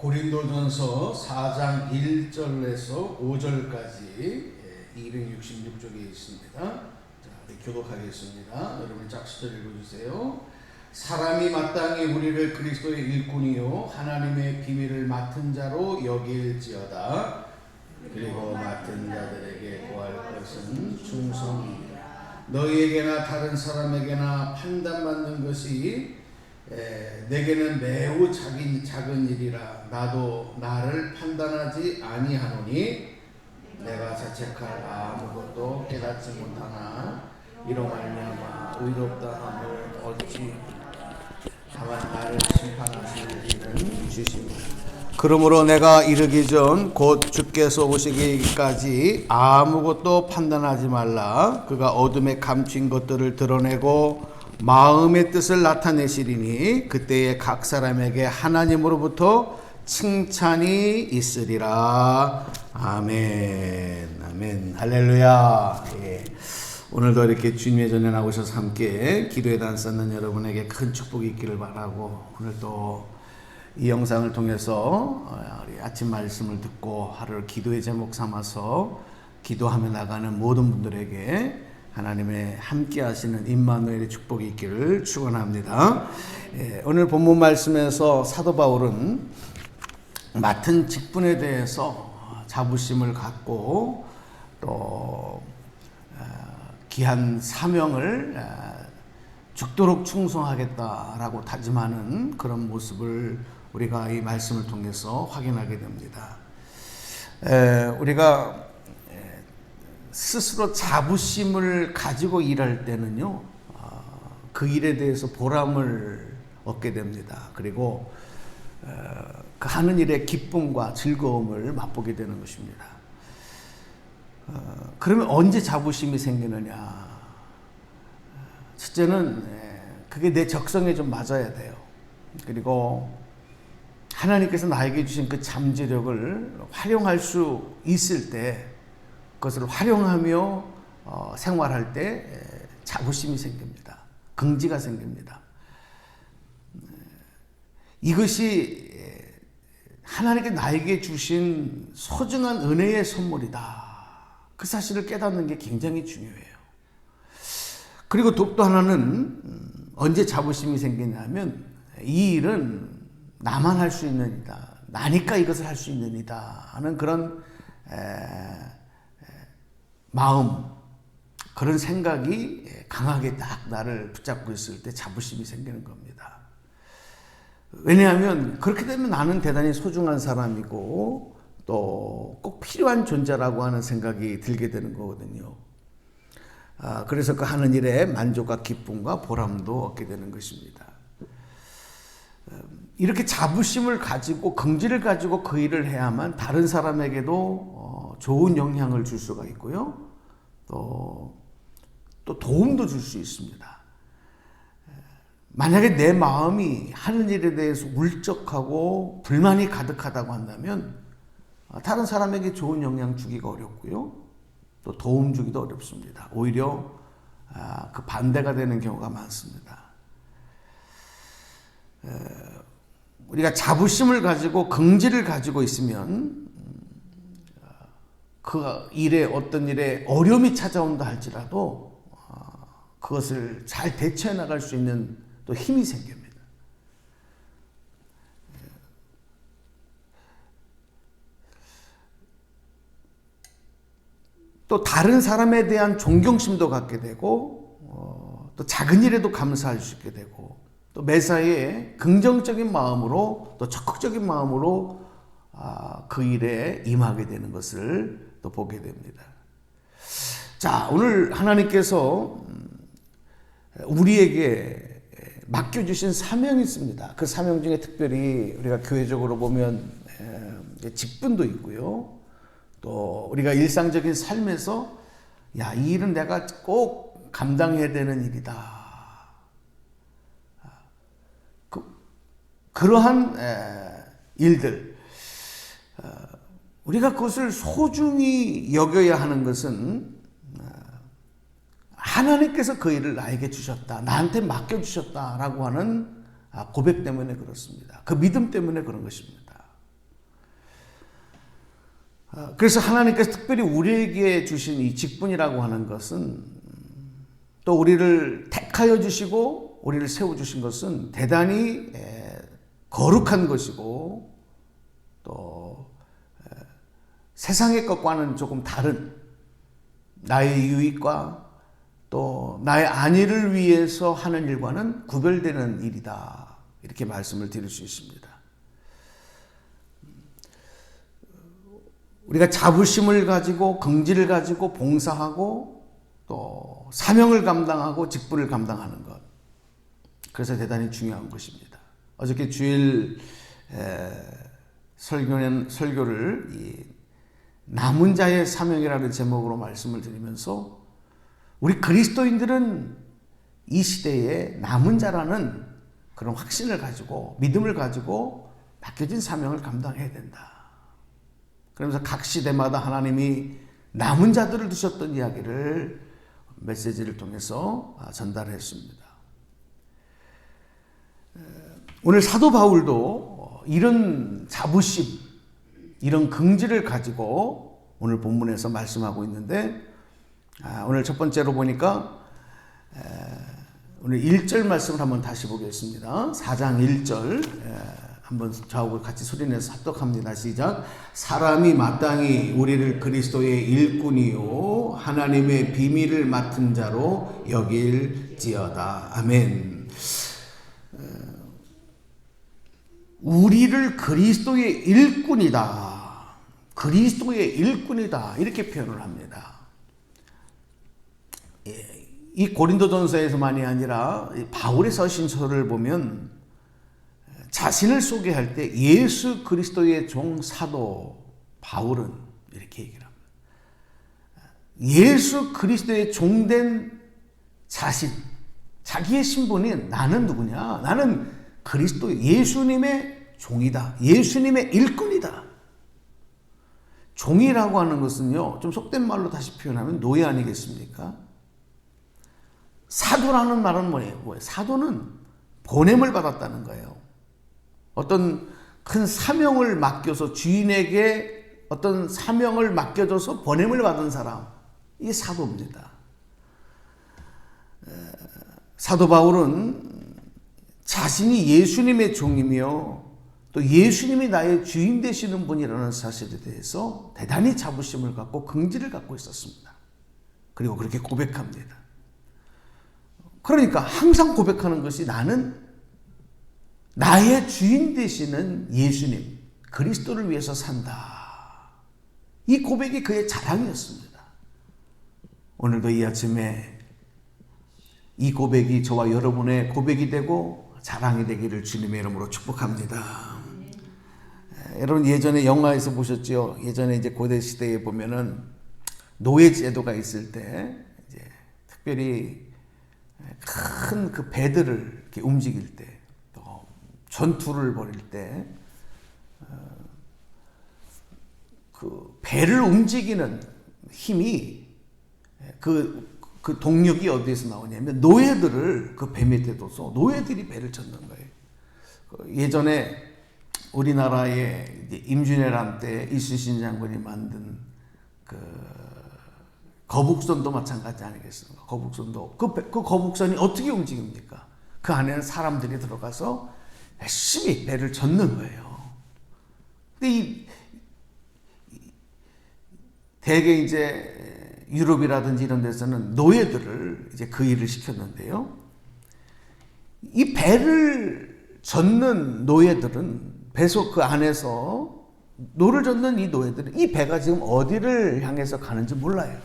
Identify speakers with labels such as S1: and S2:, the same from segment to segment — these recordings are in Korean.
S1: 고린도전서 4장 1절에서 5절까지 266쪽에 있습니다. 자, 우리 교독하겠습니다. 여러분 짝수절 읽어주세요. 사람이 마땅히 우리를 그리스도의 일꾼이요 하나님의 비밀을 맡은 자로 여길지어다. 그리고 맡은 자들에게 구할 것은 충성이니라. 너희에게나 다른 사람에게나 판단받는 것이 내게는 매우 작은 일이라. 나도 나를 판단하지 아니하노니 내가 자책할 아무것도 깨닫지 못하나 이로 말미암아 의롭다 함을 얻지. 다만 나를 심판하실 일은 주십니다. 그러므로 내가 이르기 전 곧 주께서 오시기까지 아무것도 판단하지 말라. 그가 어둠에 감춘 것들을 드러내고 마음의 뜻을 나타내시리니 그때에 각 사람에게 하나님으로부터 칭찬이 있으리라. 아멘. 아멘. 할렐루야. 예. 오늘도 이렇게 주님의 전에 나오셔서 함께 기도의 단 쌓는 여러분에게 큰 축복이 있기를 바라고, 오늘 또 이 영상을 통해서 우리 아침 말씀을 듣고 하루를 기도의 제목 삼아서 기도하며 나가는 모든 분들에게 하나님의 함께 하시는 임마누엘의 축복이 있기를 축원합니다. 오늘 본문 말씀에서 사도 바울은 맡은 직분에 대해서 자부심을 갖고 또 귀한 사명을 죽도록 충성하겠다라고 다짐하는 그런 모습을 우리가 이 말씀을 통해서 확인하게 됩니다. 우리가 스스로 자부심을 가지고 일할 때는요, 그 일에 대해서 보람을 얻게 됩니다. 그리고 그 하는 일의 기쁨과 즐거움을 맛보게 되는 것입니다. 그러면 언제 자부심이 생기느냐? 첫째는 그게 내 적성에 좀 맞아야 돼요. 그리고 하나님께서 나에게 주신 그 잠재력을 활용할 수 있을 때, 그것을 활용하며 생활할 때 자부심이 생깁니다. 긍지가 생깁니다. 이것이 하나님께 나에게 주신 소중한 은혜의 선물이다. 그 사실을 깨닫는 게 굉장히 중요해요. 그리고 또 하나는 언제 자부심이 생기냐면, 이 일은 나만 할 수 있는 일이다. 나니까 이것을 할 수 있는 일이다 하는 그런 마음, 그런 생각이 강하게 딱 나를 붙잡고 있을 때 자부심이 생기는 겁니다. 왜냐하면 그렇게 되면 나는 대단히 소중한 사람이고 또 꼭 필요한 존재라고 하는 생각이 들게 되는 거거든요. 그래서 그 하는 일에 만족과 기쁨과 보람도 얻게 되는 것입니다. 이렇게 자부심을 가지고 긍지를 가지고 그 일을 해야만 다른 사람에게도 좋은 영향을 줄 수가 있고요. 또 도움도 줄 수 있습니다. 만약에 내 마음이 하는 일에 대해서 울적하고 불만이 가득하다고 한다면 다른 사람에게 좋은 영향 주기가 어렵고요. 또 도움 주기도 어렵습니다. 오히려 그 반대가 되는 경우가 많습니다. 우리가 자부심을 가지고 긍지를 가지고 있으면 그 일에 어떤 일에 어려움이 찾아온다 할지라도 그것을 잘 대처해 나갈 수 있는 또 힘이 생깁니다. 또 다른 사람에 대한 존경심도 갖게 되고 또 작은 일에도 감사할 수 있게 되고 또 매사에 긍정적인 마음으로 또 적극적인 마음으로 그 일에 임하게 되는 것을 또 보게 됩니다. 자, 오늘 하나님께서 우리에게 맡겨주신 사명이 있습니다. 그 사명 중에 특별히 우리가 교회적으로 보면 직분도 있고요. 또 우리가 일상적인 삶에서 이 일은 내가 꼭 감당해야 되는 일이다. 그러한 일들, 우리가 그것을 소중히 여겨야 하는 것은 하나님께서 그 일을 나에게 주셨다, 나한테 맡겨주셨다라고 하는 고백 때문에 그렇습니다. 그 믿음 때문에 그런 것입니다. 그래서 하나님께서 특별히 우리에게 주신 이 직분이라고 하는 것은, 또 우리를 택하여 주시고 우리를 세워주신 것은 대단히 거룩한 것이고, 또 세상의 것과는 조금 다른, 나의 유익과 또 나의 안위를 위해서 하는 일과는 구별되는 일이다, 이렇게 말씀을 드릴 수 있습니다. 우리가 자부심을 가지고 긍지를 가지고 봉사하고 또 사명을 감당하고 직분을 감당하는 것, 그래서 대단히 중요한 것입니다. 어저께 주일 설교를 이 남은 자의 사명이라는 제목으로 말씀을 드리면서, 우리 그리스도인들은 이 시대에 남은 자라는 그런 확신을 가지고 믿음을 가지고 맡겨진 사명을 감당해야 된다. 그러면서 각 시대마다 하나님이 남은 자들을 두셨던 이야기를 메시지를 통해서 전달했습니다. 오늘 사도 바울도 이런 자부심, 이런 긍지를 가지고 오늘 본문에서 말씀하고 있는데, 오늘 첫 번째로 보니까 오늘 1절 말씀을 한번 다시 보겠습니다. 4장 1절 한번 저하고 같이 소리내서 합독합니다. 시작. 사람이 마땅히 우리를 그리스도의 일꾼이요 하나님의 비밀을 맡은 자로 여길지어다. 아멘. 우리를 그리스도의 일꾼이다, 그리스도의 일꾼이다, 이렇게 표현을 합니다. 이 고린도전서에서만이 아니라 바울의 서신서를 보면 자신을 소개할 때 예수 그리스도의 종 사도 바울은 이렇게 얘기를 합니다. 예수 그리스도의 종된 자신, 자기의 신분이 나는 누구냐? 나는 그리스도 예수님의 종이다, 예수님의 일꾼이다. 종이라고 하는 것은요, 좀 속된 말로 다시 표현하면 노예 아니겠습니까? 사도라는 말은 뭐예요? 사도는 보냄을 받았다는 거예요. 어떤 큰 사명을 맡겨서, 주인에게 어떤 사명을 맡겨줘서 보냄을 받은 사람, 이게 사도입니다. 사도 바울은 자신이 예수님의 종이며 또 예수님이 나의 주인 되시는 분이라는 사실에 대해서 대단히 자부심을 갖고 긍지를 갖고 있었습니다. 그리고 그렇게 고백합니다. 그러니까 항상 고백하는 것이, 나는 나의 주인 되시는 예수님 그리스도를 위해서 산다. 이 고백이 그의 자랑이었습니다. 오늘도 이 아침에 이 고백이 저와 여러분의 고백이 되고 자랑이 되기를 주님의 이름으로 축복합니다. 여러분 예전에 영화에서 보셨죠? 예전에 이제 고대 시대에 보면은 노예 제도가 있을 때 이제 특별히 큰 그 배들을 이렇게 움직일 때, 또 전투를 벌일 때, 그 배를 움직이는 힘이, 그 동력이 어디에서 나오냐면 노예들을 그 배 밑에 둬서 노예들이 배를 젓는 거예요. 예전에 우리나라의 임진왜란 때 이순신 장군이 만든 그 거북선도 마찬가지 아니겠습니까? 거북선도 그 거북선이 어떻게 움직입니까? 그 안에는 사람들이 들어가서 열심히 배를 젓는 거예요. 근데 대개 이제 유럽이라든지 이런 데서는 노예들을 이제 그 일을 시켰는데요. 이 배를 젓는 노예들은, 배속 그 안에서 노를 젓는 이 노예들은 이 배가 지금 어디를 향해서 가는지 몰라요.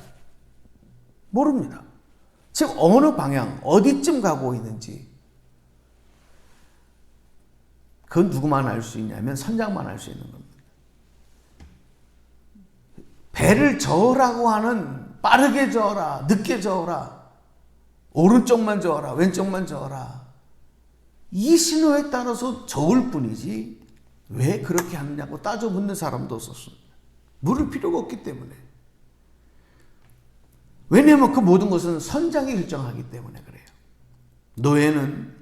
S1: 모릅니다. 지금 어느 방향, 어디쯤 가고 있는지. 그건 누구만 알 수 있냐면 선장만 알 수 있는 겁니다. 배를 저으라고 하는, 빠르게 저어라, 늦게 저어라, 오른쪽만 저어라, 왼쪽만 저어라, 이 신호에 따라서 저을 뿐이지 왜 그렇게 하느냐고 따져 묻는 사람도 없었습니다. 물을 필요가 없기 때문에. 왜냐하면 그 모든 것은 선장이 결정하기 때문에 그래요. 노예는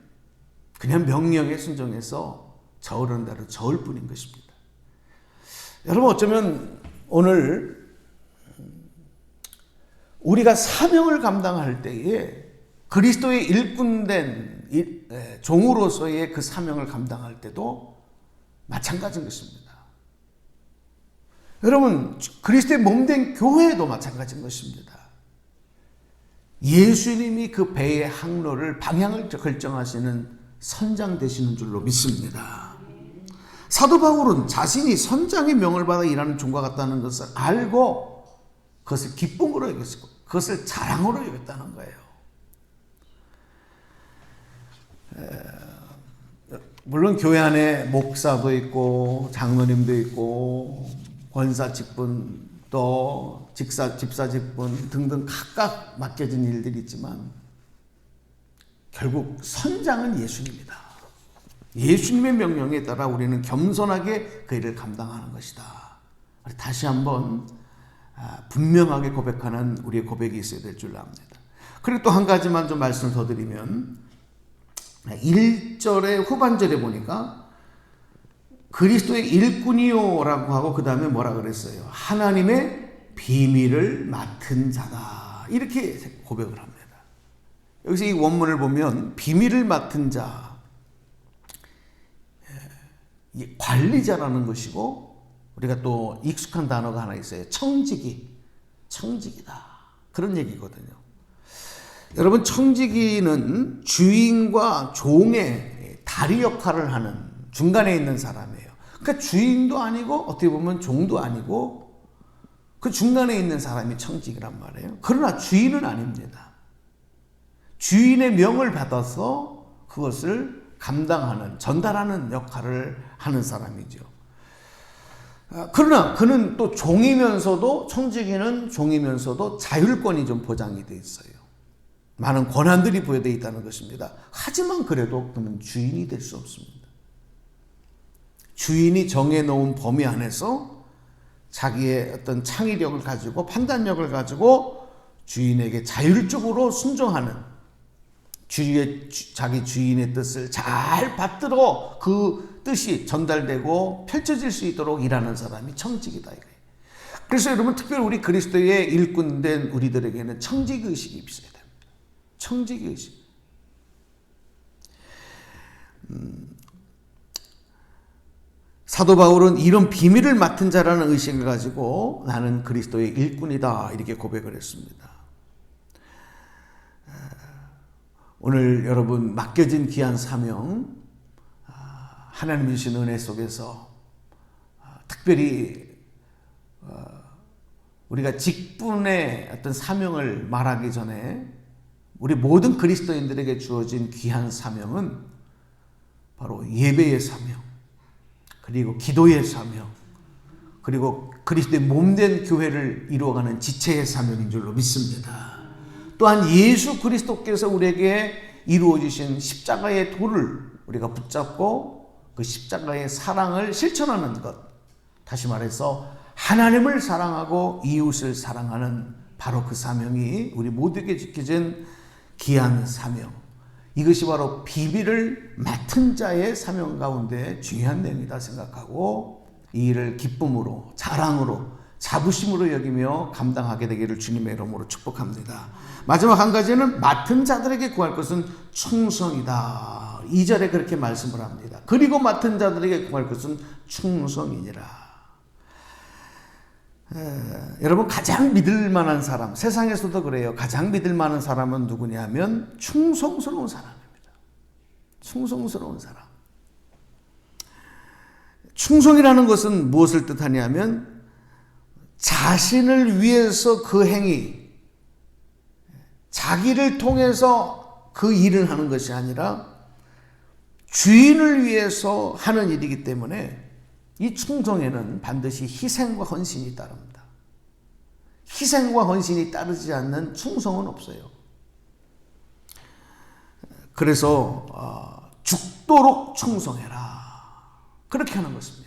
S1: 그냥 명령에 순종해서 저으는 대로 저을 뿐인 것입니다. 여러분 어쩌면 오늘 우리가 사명을 감당할 때에 그리스도의 일꾼된 종으로서의 그 사명을 감당할 때도 마찬가지인 것입니다. 여러분, 그리스도의 몸된 교회도 마찬가지인 것입니다. 예수님이 그 배의 항로를 방향을 결정하시는 선장 되시는 줄로 믿습니다. 사도 바울은 자신이 선장의 명을 받아 일하는 종과 같다는 것을 알고 그것을 기쁨으로 여겼고 그것을 자랑으로 여겼다는 거예요. 물론 교회 안에 목사도 있고 장로님도 있고 권사 직분 또 집사 직분 등등 각각 맡겨진 일들이 있지만 결국 선장은 예수님이다. 예수님의 명령에 따라 우리는 겸손하게 그 일을 감당하는 것이다. 다시 한번 분명하게 고백하는 우리의 고백이 있어야 될 줄 압니다. 그리고 또 한 가지만 좀 말씀을 더 드리면 1절의 후반절에 보니까 그리스도의 일꾼이요라고 하고 그 다음에 뭐라 그랬어요? 하나님의 비밀을 맡은 자다. 이렇게 고백을 합니다. 여기서 이 원문을 보면 비밀을 맡은 자, 관리자라는 것이고 우리가 또 익숙한 단어가 하나 있어요. 청지기다. 그런 얘기거든요. 여러분, 청지기는 주인과 종의 다리 역할을 하는 중간에 있는 사람이에요. 그러니까 주인도 아니고 어떻게 보면 종도 아니고 그 중간에 있는 사람이 청지기란 말이에요. 그러나 주인은 아닙니다. 주인의 명을 받아서 그것을 감당하는, 전달하는 역할을 하는 사람이죠. 그러나 그는 또 종이면서도, 청지기는 종이면서도 자율권이 좀 보장이 되어 있어요. 많은 권한들이 부여되어 있다는 것입니다. 하지만 그래도 그는 주인이 될 수 없습니다. 주인이 정해놓은 범위 안에서 자기의 어떤 창의력을 가지고 판단력을 가지고 주인에게 자율적으로 순종하는, 자기 주인의 뜻을 잘 받들어 그 뜻이 전달되고 펼쳐질 수 있도록 일하는 사람이 청지기다. 그래서 여러분, 특별히 우리 그리스도의 일꾼된 우리들에게는 청지기 의식이 있어야 됩니다. 청지기 의식. 사도 바울은 이런 비밀을 맡은 자라는 의식을 가지고 나는 그리스도의 일꾼이다 이렇게 고백을 했습니다. 오늘 여러분 맡겨진 귀한 사명, 하나님이 주신 은혜 속에서 특별히 우리가 직분의 어떤 사명을 말하기 전에 우리 모든 그리스도인들에게 주어진 귀한 사명은 바로 예배의 사명, 그리고 기도의 사명, 그리고 그리스도의 몸된 교회를 이루어가는 지체의 사명인 줄로 믿습니다. 또한 예수 그리스도께서 우리에게 이루어 주신 십자가의 도를 우리가 붙잡고 그 십자가의 사랑을 실천하는 것, 다시 말해서 하나님을 사랑하고 이웃을 사랑하는 바로 그 사명이 우리 모두에게 주어진 귀한 사명, 이것이 바로 비밀을 맡은 자의 사명 가운데 중요한 내용이다 생각하고 이 일을 기쁨으로, 자랑으로, 자부심으로 여기며 감당하게 되기를 주님의 이름으로 축복합니다. 마지막 한 가지는 맡은 자들에게 구할 것은 충성이다. 2절에 그렇게 말씀을 합니다. 그리고 맡은 자들에게 구할 것은 충성이니라. 여러분, 가장 믿을 만한 사람, 세상에서도 그래요. 가장 믿을 만한 사람은 누구냐 하면 충성스러운 사람입니다. 충성스러운 사람. 충성이라는 것은 무엇을 뜻하냐면 자신을 위해서 그 행위, 자기를 통해서 그 일을 하는 것이 아니라 주인을 위해서 하는 일이기 때문에 이 충성에는 반드시 희생과 헌신이 따릅니다. 희생과 헌신이 따르지 않는 충성은 없어요. 그래서 죽도록 충성해라. 그렇게 하는 것입니다.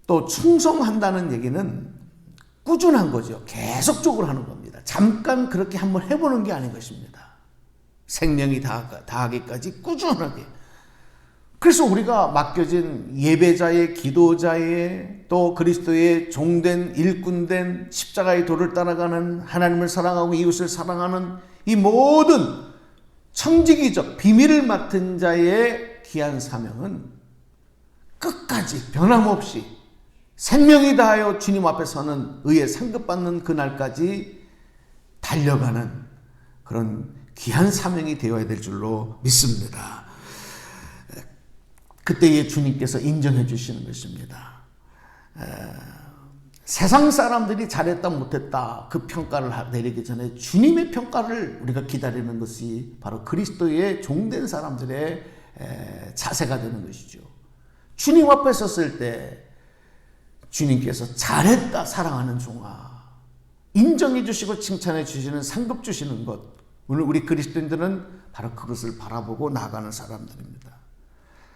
S1: 또 충성한다는 얘기는 꾸준한 거죠. 계속적으로 하는 겁니다. 잠깐 그렇게 한번 해보는 게 아닌 것입니다. 생명이 다하기까지 꾸준하게 그래서 우리가 맡겨진 예배자의, 기도자의, 또 그리스도의 종된, 일꾼된, 십자가의 도를 따라가는, 하나님을 사랑하고 이웃을 사랑하는 이 모든 청지기적 비밀을 맡은 자의 귀한 사명은 끝까지 변함없이 생명이 다하여 주님 앞에 서는 의에 상급받는 그날까지 달려가는 그런 귀한 사명이 되어야 될 줄로 믿습니다. 그때에 주님께서 인정해 주시는 것입니다. 세상 사람들이 잘했다 못했다 그 평가를 내리기 전에 주님의 평가를 우리가 기다리는 것이 바로 그리스도의 종된 사람들의 자세가 되는 것이죠. 주님 앞에 섰을 때 주님께서 잘했다 사랑하는 종아, 인정해 주시고 칭찬해 주시는, 상급 주시는 것, 오늘 우리 그리스도인들은 바로 그것을 바라보고 나아가는 사람들입니다.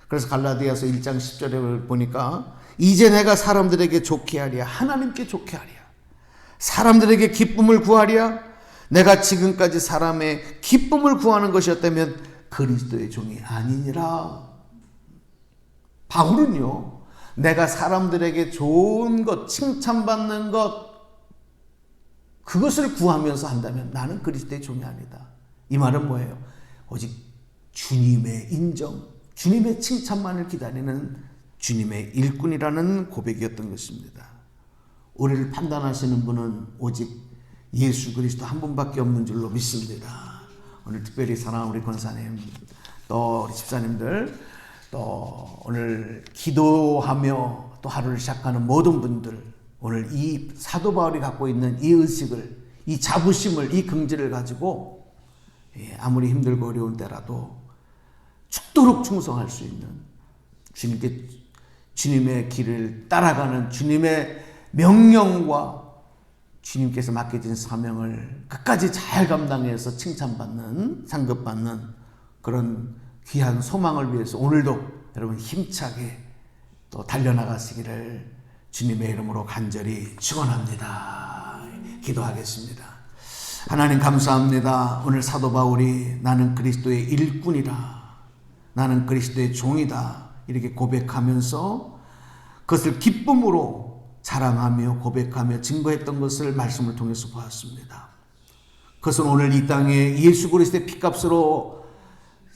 S1: 그래서 갈라디아서 1장 10절에 보니까 이제 내가 사람들에게 좋게 하랴, 하나님께 좋게 하랴, 사람들에게 기쁨을 구하랴. 내가 지금까지 사람의 기쁨을 구하는 것이었다면 그리스도의 종이 아니니라. 바울은요, 내가 사람들에게 좋은 것, 칭찬받는 것, 그것을 구하면서 한다면 나는 그리스도의 종이 아니다. 이 말은 뭐예요? 오직 주님의 인정, 주님의 칭찬만을 기다리는 주님의 일꾼이라는 고백이었던 것입니다. 우리를 판단하시는 분은 오직 예수 그리스도 한 분밖에 없는 줄로 믿습니다. 오늘 특별히 사랑하는 우리 권사님, 또 우리 집사님들, 또 오늘 기도하며 또 하루를 시작하는 모든 분들, 오늘 이 사도 바울이 갖고 있는 이 의식을, 이 자부심을, 이 긍지를 가지고 아무리 힘들고 어려운 때라도 죽도록 충성할 수 있는, 주님의 길을 따라가는, 주님의 명령과 주님께서 맡겨진 사명을 끝까지 잘 감당해서 칭찬받는, 상급받는 그런 귀한 소망을 위해서 오늘도 여러분 힘차게 또 달려나가시기를 주님의 이름으로 간절히 축원합니다. 기도하겠습니다. 하나님 감사합니다. 오늘 사도 바울이 나는 그리스도의 일꾼이다, 나는 그리스도의 종이다, 이렇게 고백하면서 그것을 기쁨으로 자랑하며 고백하며 증거했던 것을 말씀을 통해서 보았습니다. 그것은 오늘 이 땅에 예수 그리스도의 피값으로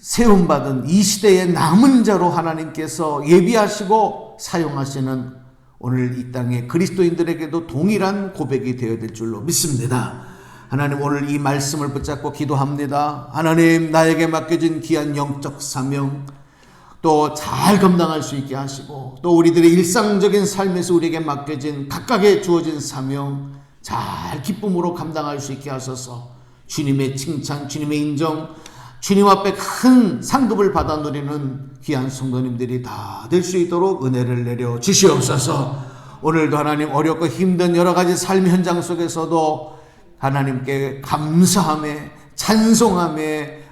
S1: 세움받은 이 시대의 남은 자로 하나님께서 예비하시고 사용하시는 오늘 이 땅의 그리스도인들에게도 동일한 고백이 되어야 될 줄로 믿습니다. 하나님, 오늘 이 말씀을 붙잡고 기도합니다. 하나님, 나에게 맡겨진 귀한 영적 사명 또 잘 감당할 수 있게 하시고, 또 우리들의 일상적인 삶에서 우리에게 맡겨진 각각의 주어진 사명 잘 기쁨으로 감당할 수 있게 하소서. 주님의 칭찬, 주님의 인정, 주님 앞에 큰 상급을 받아 누리는 귀한 성도님들이 다 될 수 있도록 은혜를 내려 주시옵소서. 오늘도 하나님, 어렵고 힘든 여러 가지 삶 현장 속에서도 하나님께 감사하며 찬송하며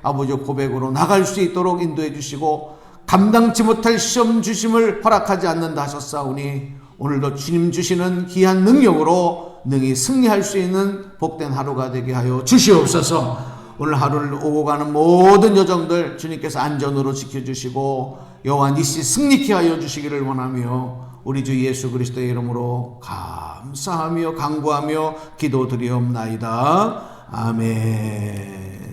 S1: 아버지 고백으로 나갈 수 있도록 인도해 주시고, 감당치 못할 시험 주심을 허락하지 않는다 하셨사오니 오늘도 주님 주시는 귀한 능력으로 능히 승리할 수 있는 복된 하루가 되게 하여 주시옵소서. 오늘 하루를 오고 가는 모든 여정들 주님께서 안전으로 지켜주시고 여호와 니시 승리케 하여 주시기를 원하며 우리 주 예수 그리스도의 이름으로 감사하며 간구하며 기도드리옵나이다. 아멘.